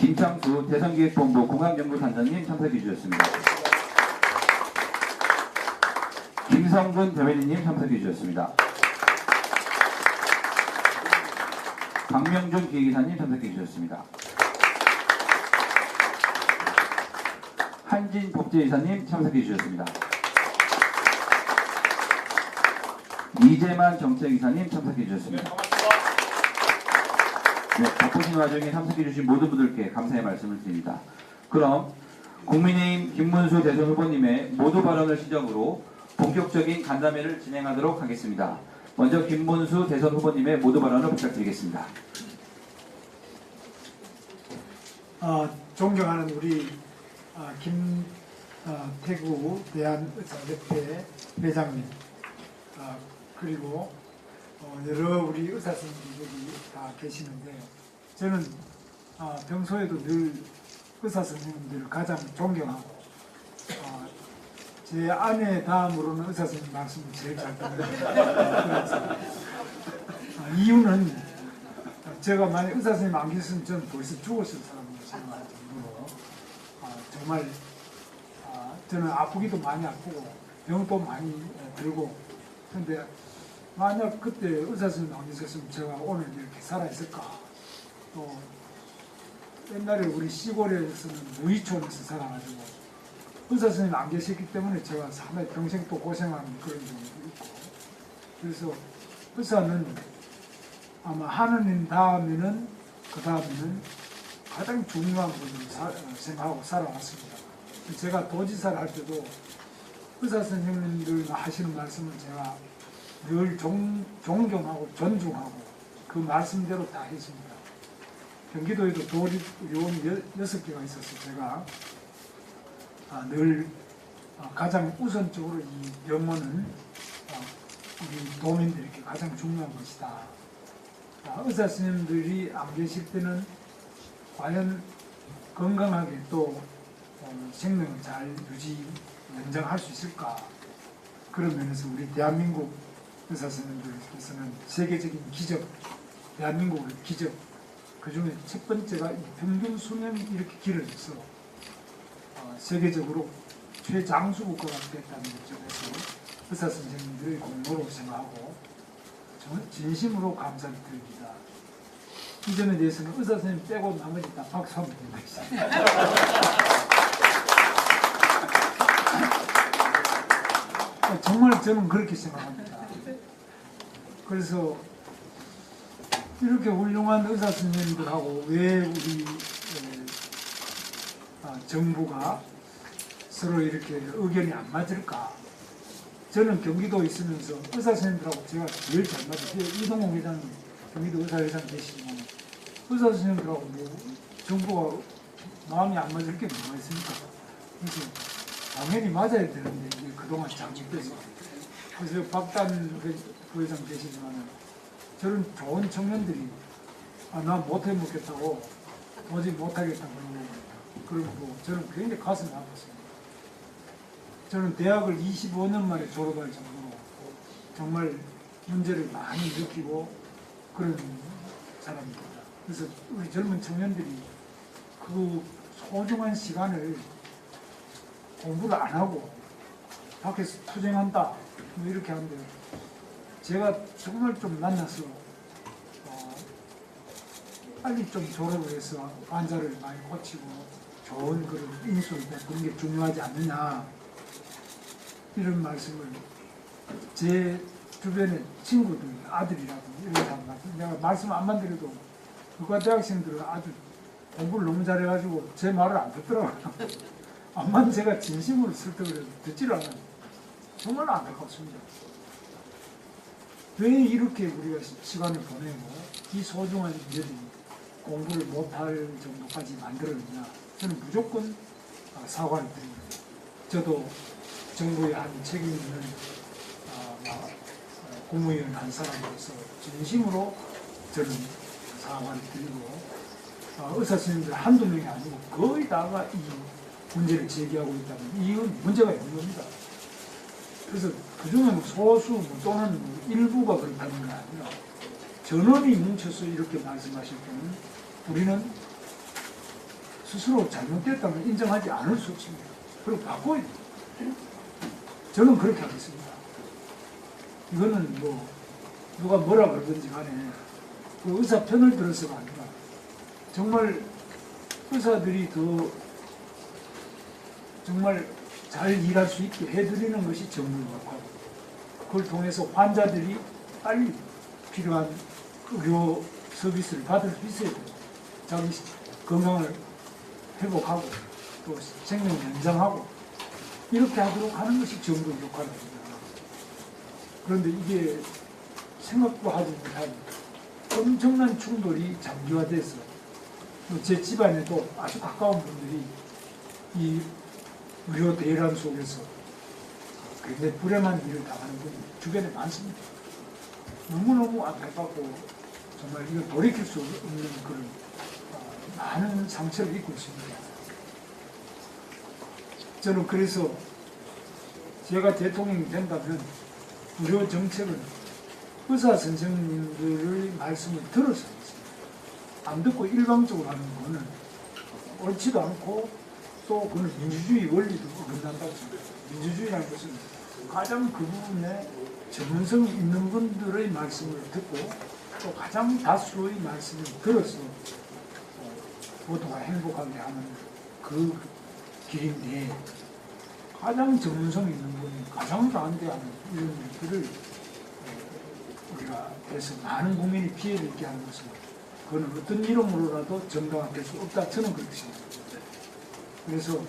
김창수 대선기획본부 공항연구단장님 참석해 주셨습니다. 김성근 대변인님 참석해 주셨습니다. 박명준 기획이사님 참석해 주셨습니다. 한진 법제이사님 참석해 주셨습니다. 이재만 정책이사님 참석해 주셨습니다. 네, 바쁘신 와중에 참석해 주신 모든 분들께 감사의 말씀을 드립니다. 그럼 국민의힘 김문수 대선 후보님의 모두 발언을 시작으로 본격적인 간담회를 진행하도록 하겠습니다. 먼저 김문수 대선 후보님의 모두 발언을 부탁드리겠습니다. 존경하는 우리 김태구 대한의사협회 회장님, 그리고 여러 우리 의사 선생님들이 다 계시는데요. 저는 평소에도 늘 의사 선생님들을 가장 존경하고 제 아내 다음으로는 의사 선생님 말씀을 제일 잘 듣는 이유는 제가 만약 의사 선생님 안 계셨으면 저는 벌써 죽었을 사람으로 생각할 정도로 정말 저는 아프기도 많이 아프고 병도 많이 들고, 그런데 만약 그때 의사 선생님 안 계셨으면 제가 오늘 이렇게 살아있을까. 또 옛날에 우리 시골에서는 무의촌에서 살아가지고 의사 선생님 안 계셨기 때문에 제가 상당히 평생 또 고생하는 그런 경우도 있고, 그래서 의사는 아마 하느님 다음에는 그 다음에는 가장 중요한 분으로 생각하고 살아왔습니다. 제가 도지사를 할 때도 의사 선생님들 하시는 말씀을 제가 늘 존경하고 존중하고 그 말씀대로 다 했습니다. 경기도에도 도립요원 6개가 있어서 제가 늘 가장 우선적으로 이 병원은 우리 도민들에게 가장 중요한 것이다. 의사 선생님들이 안 계실 때는 과연 건강하게 또 생명을 잘 연장할 수 있을까. 그런 면에서 우리 대한민국 의사 선생님들께서는 세계적인 기적, 대한민국의 기적, 그 중에 첫 번째가 평균 수명이 이렇게 길어져서 세계적으로 최장수 국가가 됐다는 점에서 의사 선생님들의 공로로 생각하고 진심으로 감사를 드립니다. 이 점에 대해서는 의사 선생님 빼고 나머지 다 박수하면 됩니다. 정말 저는 그렇게 생각합니다. 그래서 이렇게 훌륭한 의사 선생님들하고 왜 우리 정부가 서로 이렇게 의견이 안 맞을까? 저는 경기도에 있으면서 의사 선생님들하고 제가 제일 잘 맞아요. 이동욱 회장님, 경기도 의사회장 계시지만 의사 선생님들하고 뭐 정부가 마음이 안 맞을 게 뭐가 있습니까? 그래서 당연히 맞아야 되는데 이게 그동안 잘못돼서. 그래서 박단 부회장 계시지만 저는 좋은 청년들이 나 못해 먹겠다고 도저히 못하겠다고 그러고 저는 굉장히 가슴이 아팠습니다. 저는 대학을 25년 만에 졸업할 정도로 정말 문제를 많이 느끼고 그런 사람입니다. 그래서 우리 젊은 청년들이 그 소중한 시간을 공부를 안 하고 밖에서 투쟁한다 뭐 이렇게 하는데, 제가 정말 좀 만나서 빨리 좀 졸업을 해서 환자를 많이 고치고 좋은 그런 인수를 그런 게 중요하지 않느냐, 이런 말씀을 제 주변의 친구들, 아들이라고 이런 사람한테 내가 말씀 안 만드려도 의과대학생들은 아주 공부를 너무 잘해가지고 제 말을 안 듣더라고요. 암만 제가 진심으로 설득을 해도 듣지를 않아요. 정말 안타깝습니다. 왜 이렇게 우리가 시간을 보내고 이 소중한 인재들이 공부를 못할 정도까지 만들었느냐, 저는 무조건 사과를 드립니다. 저도 정부에 한 책임 있는 국무위원 한 사람으로서 진심으로 저는 사과를 드리고, 의사 선생님들 한두 명이 아니고 거의 다가 이 문제를 제기하고 있다면 이건 문제가 있는 겁니다. 그래서 그중에 소수 또는 일부가 그렇다는 게 아니라 전원이 뭉쳐서 이렇게 말씀하실 때는 우리는 스스로 잘못됐다면 인정하지 않을 수 없습니다. 그리고 바꿔야 돼요. 저는 그렇게 하겠습니다. 이거는 뭐 누가 뭐라 그러든지 간에 그 의사 편을 들어서가 아니라 정말 의사들이 더 정말 잘 일할 수 있게 해드리는 것이 정부의 역할이고, 그걸 통해서 환자들이 빨리 필요한 의료 서비스를 받을 수 있어야 돼요. 자기 건강을 회복하고 또 생명 연장하고 이렇게 하도록 하는 것이 정부의 역할입니다. 그런데 이게 생각도 하지 못하고 엄청난 충돌이 장기화돼서 제 집안에도 아주 가까운 분들이 이 의료 대란 속에서 굉장히 불행한 일을 당하는 분이 주변에 많습니다. 너무너무 안타깝고 정말 이걸 돌이킬 수 없는 그런 많은 상처를 입고 있습니다. 저는 그래서 제가 대통령이 된다면 의료 정책은 의사 선생님들의 말씀을 들어서 하겠습니다. 안 듣고 일방적으로 하는 거는 옳지도 않고 또 그는 민주주의 원리도 어긋난다고 생각합니다. 민주주의라는 것은 가장 그 부분에 전문성이 있는 분들의 말씀을 듣고 또 가장 다수의 말씀을 들어서 모두가 행복하게 하는 그 길인데, 가장 전문성 있는 분이 가장 반대하는 이런 일들을 우리가 해서 많은 국민이 피해를 입게 하는 것은 그건 어떤 이름으로라도 정당화될 수 없다, 저는 그렇게 생각합니다. 그래서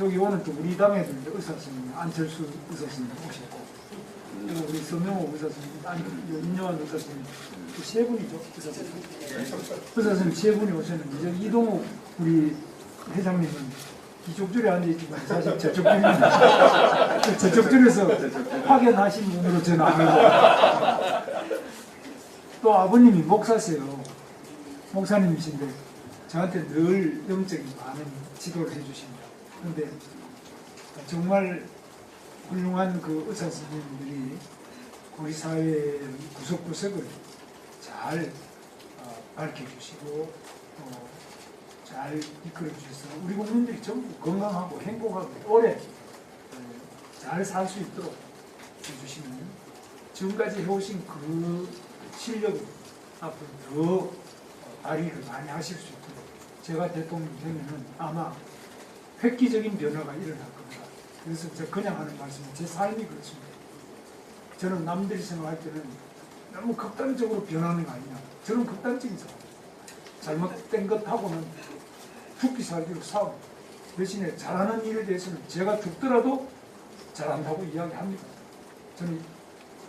여기 오늘 또 우리 당에도 이제 의사 선생님, 안철수 의사 선생님 오셨고, 또 우리 서명호 의사 선생님, 윤여한 의사 선생님, 세 분이죠, 의사 선생님. 의사 선생님 세 분이 오셨는데, 이제 이동욱 우리 회장님은 이쪽 줄에 앉아있지만 사실 저쪽 줄입니다. 저쪽 줄에서 확연하신 분으로 저는 알고, 또 아버님이 목사세요. 목사님이신데 저한테 늘 영적인 많은 지도를 해주십니다. 그런데 정말 훌륭한 그 의사 선생님들이 우리 사회의 구석구석을 잘 밝혀주시고 잘 이끌어주셔서 우리 국민들이 전부 건강하고 행복하고 오래 잘 살 수 있도록 해주시는, 지금까지 해오신 그 실력을 앞으로 더 발휘를 많이 하실 수 있도록, 제가 대통령이 되면은 아마 획기적인 변화가 일어날 겁니다. 그래서 제가 그냥 하는 말씀은 제 삶이 그렇습니다. 저는 남들이 생각할 때는 너무 극단적으로 변하는 거 아니냐. 저는 극단적인 사람. 잘못된 것하고는 죽기 살기로 싸움. 대신에 잘하는 일에 대해서는 제가 죽더라도 잘한다고 이야기합니다. 저는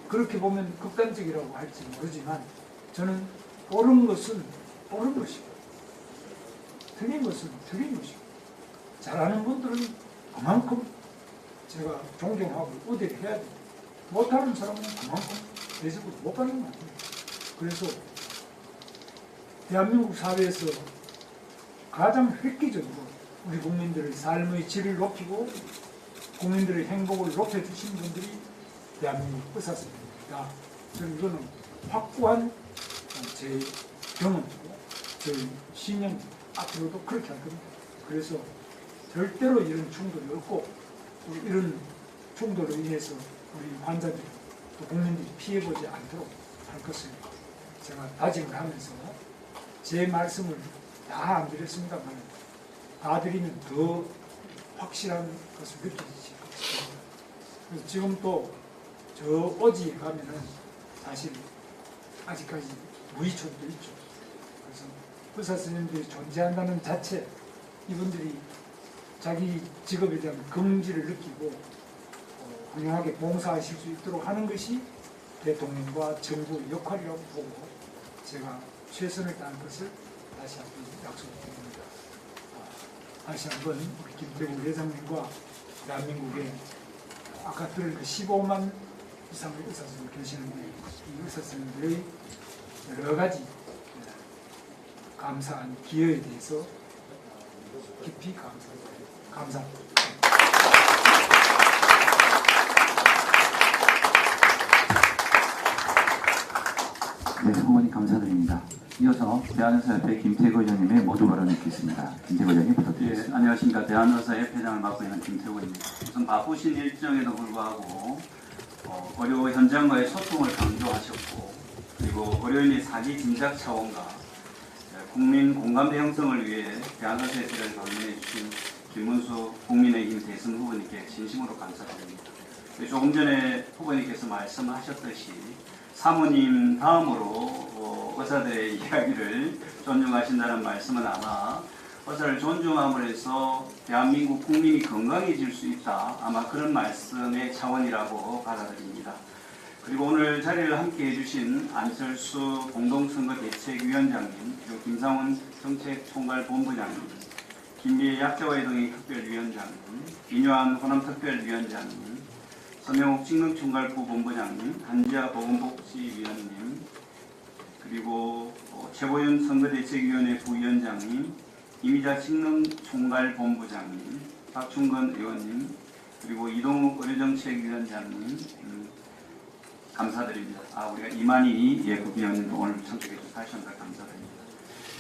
그렇게 보면 극단적이라고 할지 모르지만, 저는 옳은 것은 옳은 것이고 틀린 것은 틀린 것이고, 잘하는 분들은 그만큼 제가 존경하고 우대를 해야 됩니다. 못하는 사람은 그만큼 대접을 못 받는 거 아니에요. 그래서 대한민국 사회에서 가장 획기적으로 우리 국민들의 삶의 질을 높이고 국민들의 행복을 높여주신 분들이 대한민국 의사 선생님입니다. 저는 이거는 확고한 제 경험이고 제 신념, 앞으로도 그렇게 할 겁니다. 그래서 절대로 이런 충돌이 없고, 이런 충돌로 인해서 우리 환자들 또 국민들이 피해보지 않도록 할 것을 제가 다짐을 하면서, 제 말씀을 다 안 드렸습니다만 다 드리면 더 확실한 것을 느끼실 것입니다. 그래서 지금 또 저 오지에 가면은 사실 아직까지 무의촌도 있죠. 그래서 의사 선생님들이 존재한다는 자체, 이분들이 자기 직업에 대한 긍지를 느끼고 훌륭하게 봉사하실 수 있도록 하는 것이 대통령과 정부의 역할이라고 보고, 제가 최선을 다할 것을 다시 한번 약속드립니다. 다시 한번 우리 김태국 회장님과 대한민국에 아까 들은 그 15만 이상의 의사 선생님 계시는데, 이 의사 선생님들의 여러 가지 감사한 기여에 대해서 깊이 감사합니다. 네, 어머니 감사드립니다. 이어서 대한의사협회 김태구 의원님의 모두 발언을 듣겠습니다. 김태구 의원님 예, 부탁드리겠습니다. 안녕하십니까. 대한의사협회장을 맡고 있는 김태구입니다. 우선 바쁘신 일정에도 불구하고 의료 현장과의 소통을 강조하셨고, 그리고 의료인의 사기 짐작 차원과 국민 공감대 형성을 위해 대한의사협회를 방문해 주신 김문수 국민의힘 대선 후보님께 진심으로 감사드립니다. 조금 전에 후보님께서 말씀하셨듯이 사모님 다음으로 의사들의 이야기를 존중하신다는 말씀은 아마 의사를 존중함으로 해서 대한민국 국민이 건강해질 수 있다, 아마 그런 말씀의 차원이라고 받아들입니다. 그리고 오늘 자리를 함께 해주신 안철수 공동선거대책위원장님, 그리고 김상훈 정책총괄본부장님, 김미애 약자와의동행 특별위원장님, 이뇨한 호남특별위원장님, 서명욱 직능총괄부본부장님, 한지아 보건복지위원님, 그리고 최보윤 선거대책위원회 부위원장님, 이미자 직능총괄본부장님, 박충건 의원님, 그리고 이동욱 의료정책위원장님, 감사드립니다. 우리가 이만희 예국위원님도 오늘 참석해 주셔서 다시 한번 감사드립니다.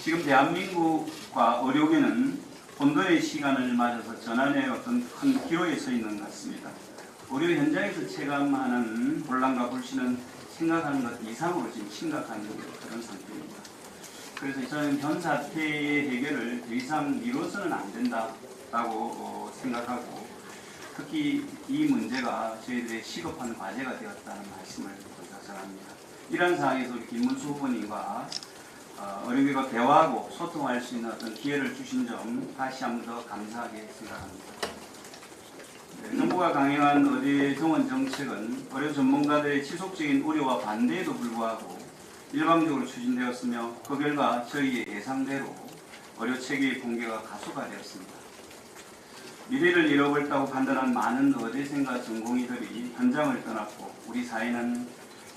지금 대한민국과 의료계는 혼돈의 시간을 맞아서 전환의 어떤 큰 기로에 서 있는 것 같습니다. 의료 현장에서 체감하는 혼란과 불신은 생각하는 것 이상으로 지금 심각한 그런 상태입니다. 그래서 저는 현 사태의 해결을 더 이상 미뤄서는 안 된다라고 생각하고, 특히 이 문제가 저희들의 시급한 과제가 되었다는 말씀을 전합니다. 이러한 상황에서 우리 김문수 후보님과 의료계가 대화하고 소통할 수 있는 어떤 기회를 주신 점 다시 한 번 더 감사하게 생각합니다. 정부가 강행한 의료 정원 정책은 의료 전문가들의 지속적인 우려와 반대에도 불구하고 일방적으로 추진되었으며, 그 결과 저희의 예상대로 의료 체계의 붕괴가 가속화되었습니다. 미래를 잃어버렸다고 판단한 많은 의대생과 전공의들이 현장을 떠났고, 우리 사회는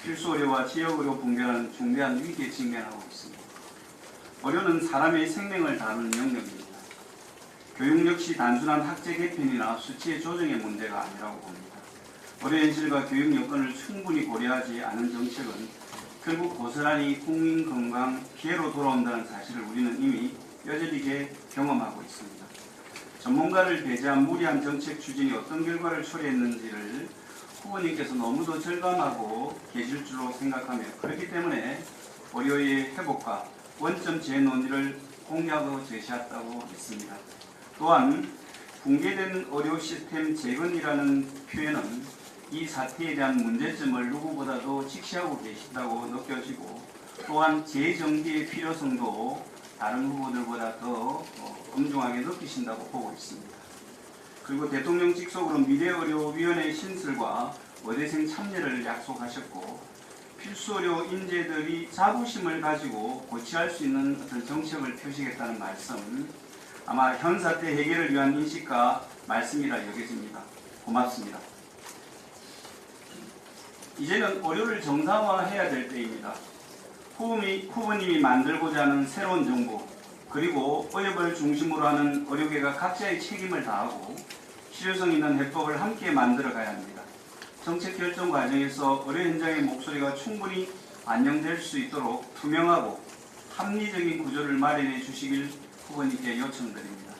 필수 의료와 지역 의료 붕괴라는 중대한 위기에 직면하고 있습니다. 의료는 사람의 생명을 다루는 영역입니다. 교육 역시 단순한 학제 개편이나 수치의 조정의 문제가 아니라고 봅니다. 의료 현실과 교육 여건을 충분히 고려하지 않은 정책은 결국 고스란히 국민 건강 피해로 돌아온다는 사실을 우리는 이미 뼈저리게 경험하고 있습니다. 전문가를 배제한 무리한 정책 추진이 어떤 결과를 초래했는지를 후보님께서 너무도 절감하고 계실 줄로 생각하며, 그렇기 때문에 의료의 회복과 원점 재논의를 공약으로 제시했다고 믿습니다. 또한 붕괴된 의료 시스템 재건이라는 표현은 이 사태에 대한 문제점을 누구보다도 직시하고 계신다고 느껴지고, 또한 재정비의 필요성도 다른 후보들보다 더 엄중하게 느끼신다고 보고 있습니다. 그리고 대통령 직속으로 미래의료위원회 신설과 의대생 참여를 약속하셨고, 필수의료 인재들이 자부심을 가지고 고취할 수 있는 어떤 정책을 펴시겠다는 말씀, 아마 현 사태 해결을 위한 인식과 말씀이라 여겨집니다. 고맙습니다. 이제는 의료를 정상화해야 될 때입니다. 후보님이 만들고자 하는 새로운 정부, 그리고 의협을 중심으로 하는 의료계가 각자의 책임을 다하고 실효성 있는 해법을 함께 만들어 가야 합니다. 정책 결정 과정에서 의료 현장의 목소리가 충분히 반영될 수 있도록 투명하고 합리적인 구조를 마련해 주시길 후보님께 요청드립니다.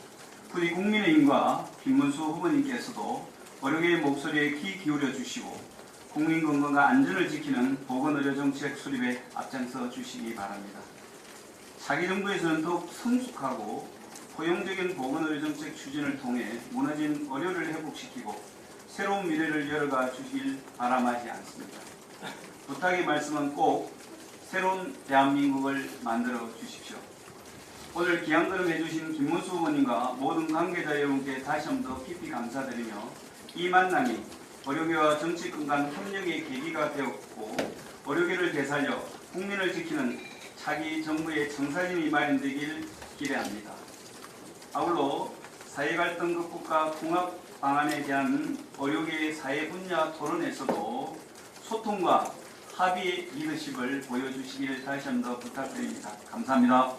부디 국민의힘과 김문수 후보님께서도 의료계의 목소리에 귀 기울여 주시고 국민 건강과 안전을 지키는 보건의료정책 수립에 앞장서 주시기 바랍니다. 차기 정부에서는 더욱 성숙하고 포용적인 보건의료정책 추진을 통해 무너진 의료를 회복시키고 새로운 미래를 열어가 주시길 바람하지 않습니다. 부탁의 말씀은 꼭 새로운 대한민국을 만들어 주십시오. 오늘 기양걸음 해주신 김문수 후보님과 모든 관계자 여러분께 다시 한번 더 깊이 감사드리며, 이 만남이 의료계와 정치권 간 협력의 계기가 되었고 의료계를 되살려 국민을 지키는 차기 정부의 청사진이 마련되길 기대합니다. 아울러 사회갈등 극복과 통합 방안에 대한 의료계의 사회 분야 토론에서도 소통과 합의의 리더십을 보여주시길 다시 한번 더 부탁드립니다. 감사합니다.